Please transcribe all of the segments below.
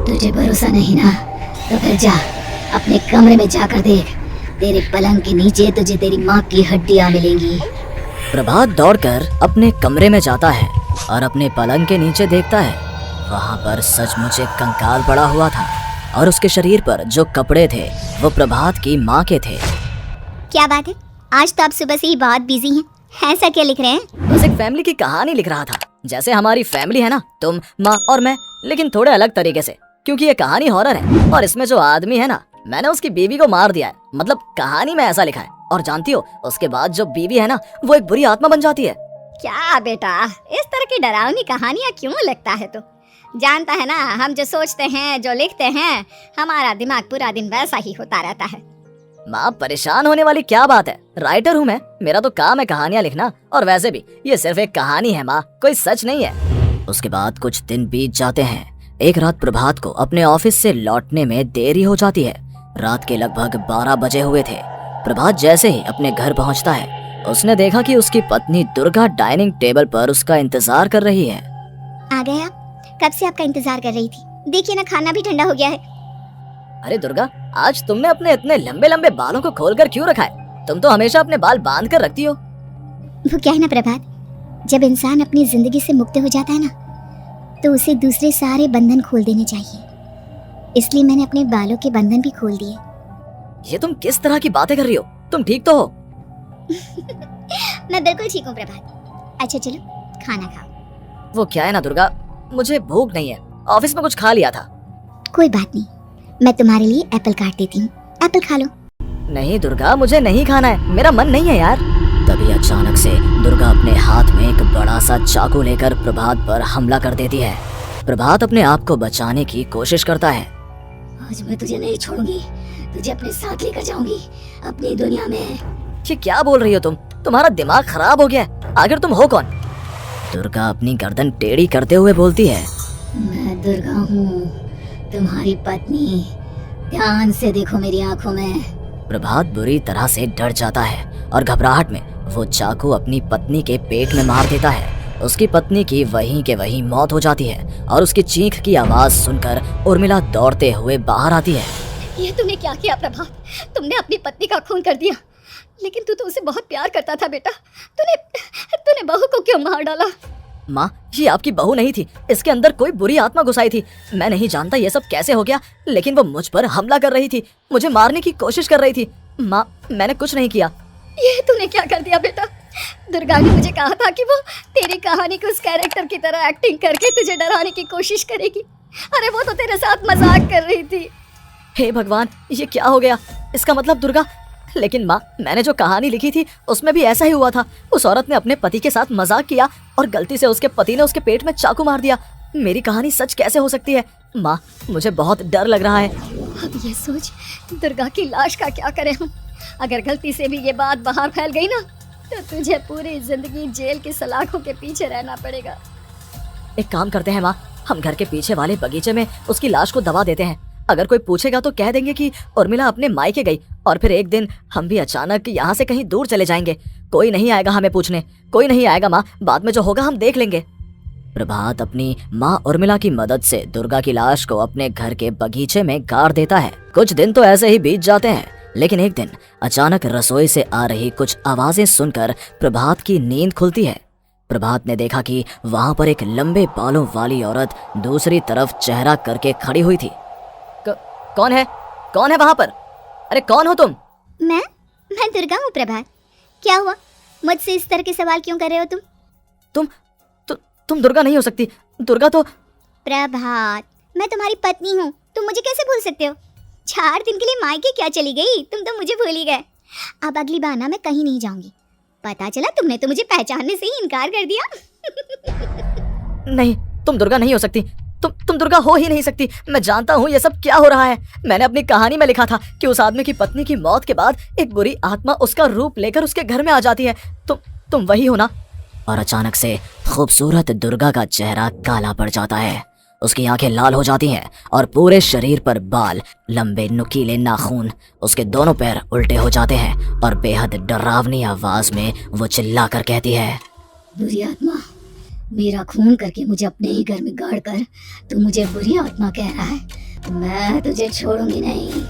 तुझे भरोसा नहीं ना, तो फिर जा अपने कमरे में जाकर देख। तेरे पलंग के नीचे तुझे तेरी माँ की हड्डियाँ मिलेंगी। प्रभात दौड़कर अपने कमरे में जाता है और अपने पलंग के नीचे देखता है। वहाँ पर सचमुच एक कंकाल पड़ा हुआ था और उसके शरीर पर जो कपड़े थे वो प्रभात की माँ के थे। क्या बात है, आज तो आप सुबह से ही बहुत बिजी हैं। ऐसा क्या लिख रहे हैं? बस एक फैमिली की कहानी लिख रहा था। जैसे हमारी फैमिली है ना, तुम, माँ और मैं, लेकिन थोड़े अलग तरीके से, क्योंकि ये कहानी हॉरर है और इसमें जो आदमी है ना, मैंने उसकी बीवी को मार दिया है। मतलब कहानी में ऐसा लिखा है। और जानती हो, उसके बाद जो बीवी है ना, वो एक बुरी आत्मा बन जाती है। क्या बेटा, इस तरह की डरावनी कहानियाँ क्यों लगता है? तो जानता है ना, हम जो सोचते हैं, जो लिखते हैं, हमारा दिमाग पूरा दिन वैसा ही होता रहता है। माँ, परेशान होने वाली क्या बात है? राइटर हूँ मैं, मेरा तो काम है कहानियाँ लिखना। और वैसे भी ये सिर्फ एक कहानी है माँ, कोई सच नहीं है। उसके बाद कुछ दिन बीत जाते हैं। एक रात प्रभात को अपने ऑफिस से लौटने में देरी हो जाती है। रात के लगभग 12 बजे हुए थे। प्रभात जैसे ही अपने घर पहुंचता है, उसने देखा कि उसकी पत्नी दुर्गा डाइनिंग टेबल पर उसका इंतजार कर रही है। आ गए आप? कब से आपका इंतजार कर रही थी। देखिए ना, खाना भी ठंडा हो गया है। अरे दुर्गा, आज तुमने अपने इतने लंबे लंबे बालों को खोलकर क्यों रखा है? तुम तो हमेशा अपने बाल बांध कर रखती हो। वो क्या है ना प्रभात, जब इंसान अपनी जिंदगी से मुक्त हो जाता है ना, तो उसे दूसरे सारे बंधन खोल देने चाहिए। इसलिए मैंने अपने बालों के बंधन भी खोल दिए। ये तुम किस तरह की बातें कर रही हो? तुम ठीक तो हो? मैं बिल्कुल ठीक हूँ प्रभात। अच्छा चलो खाना खाओ। वो क्या है ना दुर्गा, मुझे भूख नहीं है, ऑफिस में कुछ खा लिया था। कोई बात नहीं, मैं तुम्हारे लिए एप्पल काट देती हूँ, एप्पल खा लो। नहीं दुर्गा, मुझे नहीं खाना है, मेरा मन नहीं है यार। तभी अचानक से दुर्गा अपने हाथ में एक बड़ा सा चाकू लेकर प्रभात पर हमला कर देती है। प्रभात अपने आप को बचाने की कोशिश करता है। आज मैं तुझे नहीं छोड़ूंगी, तुझे अपने साथ लेकर जाऊंगी अपनी दुनिया में। ये क्या बोल रही हो तुम? तुम्हारा दिमाग खराब हो गया है? आखिर तुम हो कौन? दुर्गा अपनी गर्दन टेढ़ी करते हुए बोलती है। मैं दुर्गा हूँ, तुम्हारी पत्नी। ध्यान से देखो मेरी आंखों में। प्रभात बुरी तरह से डर जाता है और घबराहट में वो चाकू अपनी पत्नी के पेट में मार देता है। उसकी पत्नी की वहीं के वहीं मौत हो जाती है और उसकी चीख की आवाज सुनकर उर्मिला दौड़ते हुए बाहर आती है। ये तुमने क्या किया प्रभात? तुमने अपनी पत्नी का खून कर दिया। लेकिन तू तो उसे बहुत प्यार करता था बेटा। तूने बहू को क्यों मार डाला? माँ, ये आपकी बहू नहीं थी, इसके अंदर कोई बुरी आत्मा घुसाई थी। मैं नहीं जानता ये सब कैसे हो गया, लेकिन वो मुझ पर हमला कर रही थी, मुझे मारने की कोशिश कर रही थी। माँ, मैंने कुछ नहीं किया। ये तूने क्या कर दिया बेटा? दुर्गा ने मुझे कहा था कि वो तेरी कहानी को उस कैरेक्टर की तरह एक्टिंग करके तुझे डराने की कोशिश करेगी। अरे वो तो तेरे साथ मजाक कर रही थी। हे भगवान, ये क्या हो गया? इसका मतलब दुर्गा। लेकिन माँ, मैंने जो कहानी लिखी थी उसमें भी ऐसा ही हुआ था। उस औरत ने अपने पति के साथ मजाक किया और गलती से उसके पति ने उसके पेट में चाकू मार दिया। मेरी कहानी सच कैसे हो सकती है? माँ, मुझे बहुत डर लग रहा है। अब ये सोच, दुर्गा की लाश का क्या करें हम? अगर गलती से भी ये बात बाहर फैल गई ना, तो तुझे पूरी जिंदगी जेल की सलाखों के पीछे रहना पड़ेगा। एक काम करते हैं माँ, हम घर के पीछे वाले बगीचे में उसकी लाश को दबा देते हैं। अगर कोई पूछेगा तो कह देंगे कि उर्मिला अपने मायके गई और फिर एक दिन हम भी अचानक यहाँ से कहीं दूर चले जाएंगे। कोई नहीं आएगा हमें पूछने, कोई नहीं आएगा माँ, बाद में जो होगा हम देख लेंगे। प्रभात अपनी माँ उर्मिला की मदद से दुर्गा की लाश को अपने घर के बगीचे में गाड़ देता है। कुछ दिन तो ऐसे ही बीत जाते हैं, लेकिन एक दिन अचानक रसोई से आ रही कुछ आवाजें सुनकर प्रभात की नींद खुलती है। प्रभात ने देखा कि वहां पर एक लंबे बालों वाली औरत दूसरी तरफ चेहरा करके खड़ी हुई थी। कौन है? कौन है वहां पर? अरे कौन हो तुम? मैं दुर्गा हूँ प्रभात। क्या हुआ? मुझसे इस तरह के सवाल क्यों कर रहे हो तुम? तुम दुर्गा नहीं हो सकती। दुर्गा तो प्रभात, मैं तुम्हारी पत्नी हूँ, तुम मुझे कैसे भूल सकते हो? 4 दिन के लिए मायके क्या चली गई? तुम तो मुझे भूल ही गए। अब अगली बार ना मैं कहीं नहीं जाऊंगी। पता चला तुमने तो मुझे पहचानने से ही इनकार कर दिया। नहीं, तुम दुर्गा नहीं हो सकती। तुम दुर्गा हो ही नहीं सकती। मैं जानता हूँ ये सब क्या हो रहा है। मैंने अपनी कहानी में लिखा था कि उस आदमी की पत्नी की मौत के बाद एक बुरी आत्मा उसका रूप लेकर उसके घर में आ जाती है। तुम वही हो ना? और अचानक से खूबसूरत दुर्गा का चेहरा काला पड़ जाता है। उसकी आंखें लाल हो जाती हैं और पूरे शरीर पर बाल, लंबे नुकीले नाखून, उसके दोनों पैर उल्टे हो जाते हैं और बेहद डरावनी आवाज में वो चिल्लाकर कहती है, बुरी आत्मा, मेरा खून करके मुझे अपने ही घर में गाड़ कर तू मुझे बुरी आत्मा कह रहा है। मैं तुझे छोड़ूंगी नहीं।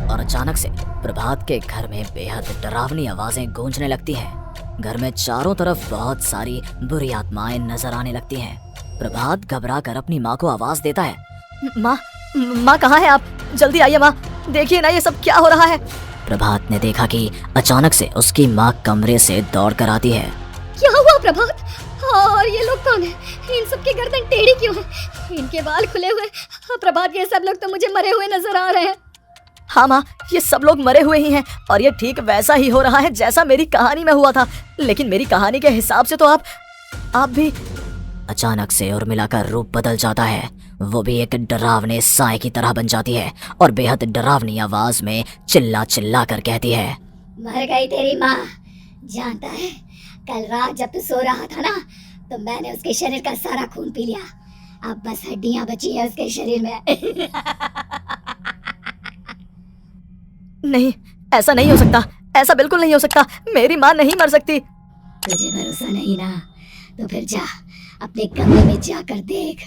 और अचानक से प्रभात के घर में बेहद डरावनी आवाजें गूंजने लगती हैं। घर में चारों तरफ बहुत सारी बुरी आत्माएं नजर आने लगती हैं। प्रभात घबरा कर अपनी माँ को आवाज देता है, माँ कहाँ है आप? जल्दी आइए माँ, देखिए ना ये सब क्या हो रहा है। प्रभात ने देखा कि अचानक से उसकी माँ कमरे से दौड़ कर आती है। क्या हुआ प्रभात? और ये लोग कौन है? इन सब की गर्दन टेढ़ी क्यों है? इनके बाल खुले हुए। प्रभात, ये सब लोग तो मुझे मरे हुए नजर आ रहे हैं। हाँ माँ, ये सब लोग मरे हुए ही हैं और ये ठीक वैसा ही हो रहा है जैसा मेरी कहानी में हुआ था। लेकिन मेरी कहानी के हिसाब से तो आप भी। अचानक से उर्मिला का रूप बदल जाता है। वो भी एक डरावने साए की तरह बन जाती है और बेहद डरावनी आवाज में चिल्ला चिल्ला कर कहती है, मर गई तेरी माँ। जानता है, कल रात जब तू सो रहा था ना, तो मैंने उसके शरीर का सारा खून पी लिया। अब बस हड्डियां बची है उसके शरीर में। नहीं, ऐसा नहीं हो सकता, ऐसा बिल्कुल नहीं हो सकता। मेरी माँ नहीं मर सकती। तुझे भरोसा नहीं ना, तो फिर जा अपने कमरे में जाकर देख।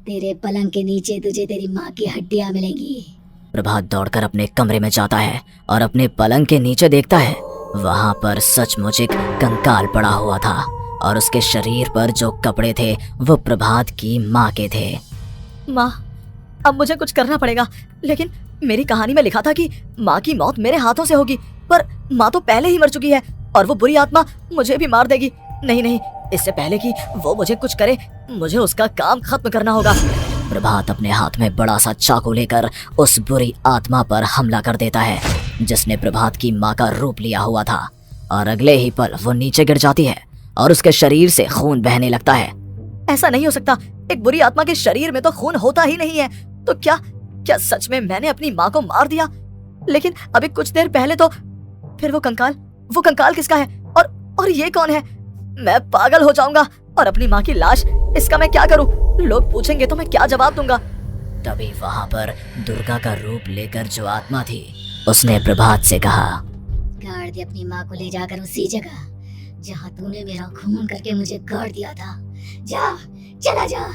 तेरे पलंग के नीचे तुझे तेरी माँ की हड्डियां मिलेंगी। प्रभात दौड़कर अपने कमरे में जाता है और अपने पलंग के नीचे देखता है। वहां पर सचमुच एक कंकाल पड़ा हुआ था और उसके शरीर पर जो कपड़े थे वो प्रभात की माँ के थे। माँ, अब मुझे कुछ करना पड़ेगा। लेकिन मेरी कहानी में लिखा था कि माँ की मौत मेरे हाथों से होगी, पर माँ तो पहले ही मर चुकी है और वो बुरी आत्मा मुझे भी मार देगी। नहीं, इससे पहले कि वो मुझे कुछ करे, मुझे उसका काम खत्म करना होगा। प्रभात अपने हाथ में बड़ा सा चाकू लेकर उस बुरी आत्मा पर हमला कर देता है जिसने प्रभात की माँ का रूप लिया हुआ था। और अगले ही पल वो नीचे गिर जाती है और उसके शरीर से खून बहने लगता है। ऐसा नहीं हो सकता, एक बुरी आत्मा के शरीर में तो खून होता ही नहीं है। तो क्या सच में मैंने अपनी माँ को मार दिया? लेकिन अभी कुछ देर पहले तो फिर वो कंकाल किसका है? और ये कौन है? मैं पागल हो जाऊंगा। और अपनी माँ की लाश, इसका मैं क्या करूं? लोग पूछेंगे तो मैं क्या जवाब दूंगा? तभी वहां पर दुर्गा का रूप लेकर जो आत्मा थी उसने प्रभात से कहा, गाड़ दे अपनी माँ को ले जाकर उसी जगह जहाँ तूने मेरा खून करके मुझे गाड़ दिया था। चला जा।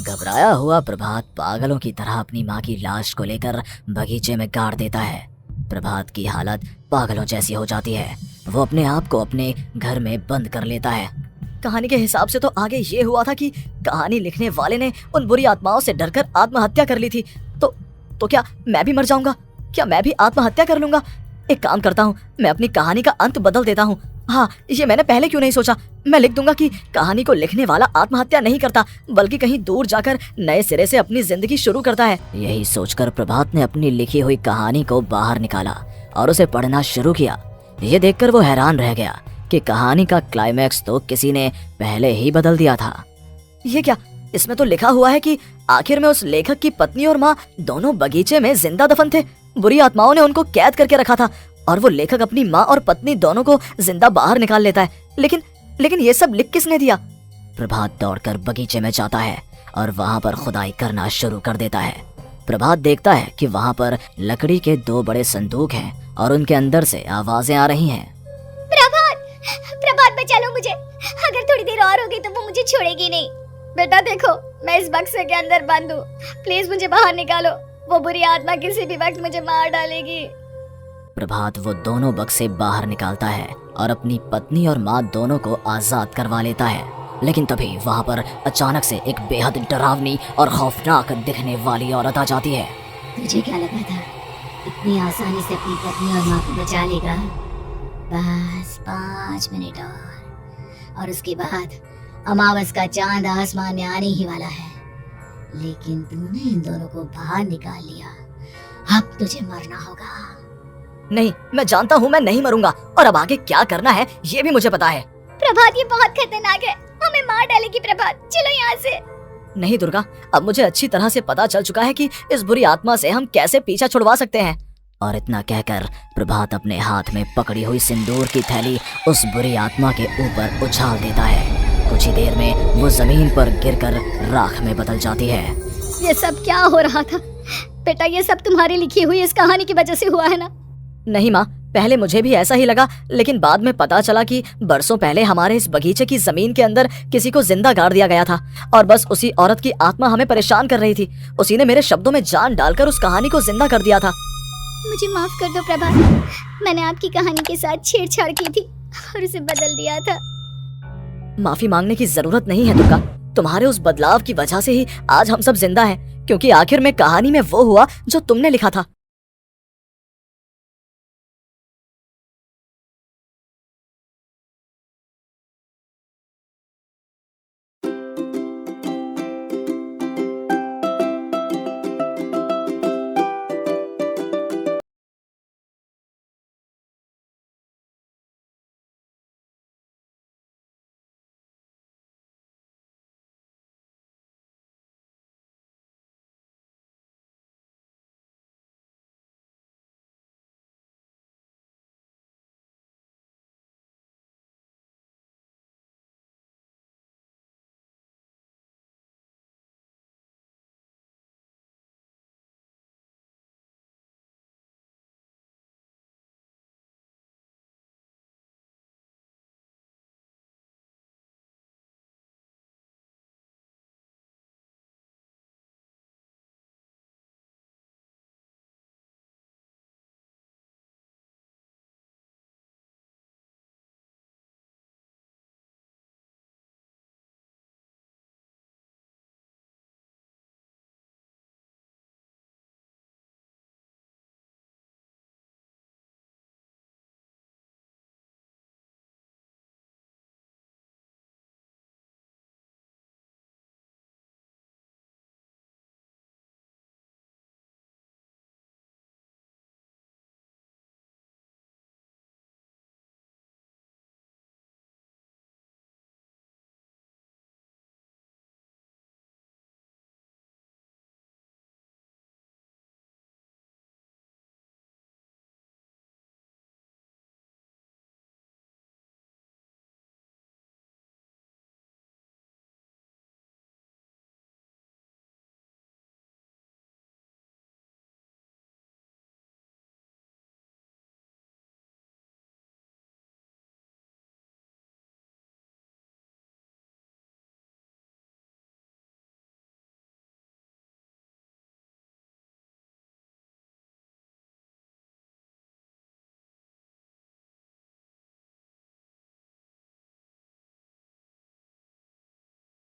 घबराया हुआ प्रभात पागलों की तरह अपनी माँ की लाश को लेकर बगीचे में गाड़ देता है। प्रभात की हालत पागलों जैसी हो जाती है। वो अपने आप को अपने घर में बंद कर लेता है। कहानी के हिसाब से तो आगे ये हुआ था कि कहानी लिखने वाले ने उन बुरी आत्माओं से डरकर आत्महत्या कर ली थी। तो क्या मैं भी मर जाऊंगा? क्या मैं भी आत्महत्या कर लूंगा? एक काम करता हूँ, मैं अपनी कहानी का अंत बदल देता हूँ। हाँ, ये मैंने पहले क्यों नहीं सोचा। मैं लिख दूंगा कि कहानी को लिखने वाला आत्महत्या नहीं करता, बल्कि कहीं दूर जाकर नए सिरे से अपनी जिंदगी शुरू करता है। यही सोचकर प्रभात ने अपनी लिखी हुई कहानी को बाहर निकाला और उसे पढ़ना शुरू किया। ये देखकर वो हैरान रह गया कि कहानी का क्लाइमैक्स तो किसी ने पहले ही बदल दिया था। ये क्या? इसमें तो लिखा हुआ है कि आखिर में उस लेखक की पत्नी और माँ दोनों बगीचे में जिंदा दफन थे। बुरी आत्माओं ने उनको कैद करके रखा था और वो लेखक अपनी माँ और पत्नी दोनों को जिंदा बाहर निकाल लेता है। लेकिन ये सब लिख किसने दिया? प्रभात दौड़कर बगीचे में जाता है और वहाँ पर खुदाई करना शुरू कर देता है। प्रभात देखता है कि वहाँ पर लकड़ी के 2 बड़े संदूक हैं और उनके अंदर से आवाजें आ रही हैं। प्रभात बचा लो मुझे। अगर थोड़ी देर और होगी तो वो मुझे छोड़ेगी नहीं। बेटा देखो, मैं इस बक्से के अंदर बंद हूँ। प्लीज मुझे बाहर निकालो। वो बुरी आत्मा किसी भी वक्त मुझे मार डालेगी। प्रभात वो दोनों बक्से बाहर निकालता है और अपनी पत्नी और माँ दोनों को आजाद करवा लेता है। लेकिन तभी वहाँ पर अचानक से एक बेहद डरावनी और खौफनाक दिखने वाली औरत आ जाती है। तुझे क्या लगा था इतनी आसानी से अपनी पत्नी और माँ को बचा लेगा? बस 5 मिनट और उसके बाद अमावस का चांद आसमान में आने ही वाला है। लेकिन तूने इन दोनों को बाहर निकाल लिया। अब तुझे मरना होगा। नहीं, मैं जानता हूँ मैं नहीं मरूंगा और अब आगे क्या करना है ये भी मुझे पता है। प्रभात, ये बहुत खतरनाक है। हमें मार डालेगी प्रभात। चलो यहाँ से। नहीं दुर्गा, अब मुझे अच्छी तरह से पता चल चुका है कि इस बुरी आत्मा से हम कैसे पीछा छुड़वा सकते हैं। और इतना कहकर प्रभात अपने हाथ में पकड़ी हुई सिंदूर की थैली उस बुरी आत्मा के ऊपर उछाल देता है। कुछ ही देर में वो जमीन पर गिरकर राख में बदल जाती है। ये सब क्या हो रहा था? बेटा, ये सब तुम्हारी लिखी हुई इस कहानी की वजह से हुआ है ना? नहीं माँ, पहले मुझे भी ऐसा ही लगा, लेकिन बाद में पता चला कि बरसों पहले हमारे इस बगीचे की जमीन के अंदर किसी को जिंदा गाड़ दिया गया था और बस उसी औरत की आत्मा हमें परेशान कर रही थी। उसी ने मेरे शब्दों में जान डालकर उस कहानी को जिंदा कर दिया था। मुझे माफ कर दो प्रभात, मैंने आपकी कहानी के साथ छेड़छाड़ की थी और उसे बदल दिया था। माफी मांगने की जरूरत नहीं है दुर्गा। तुम्हारे उस बदलाव की वजह से ही आज हम सब जिंदा हैं, क्योंकि आखिर में कहानी में वो हुआ जो तुमने लिखा था।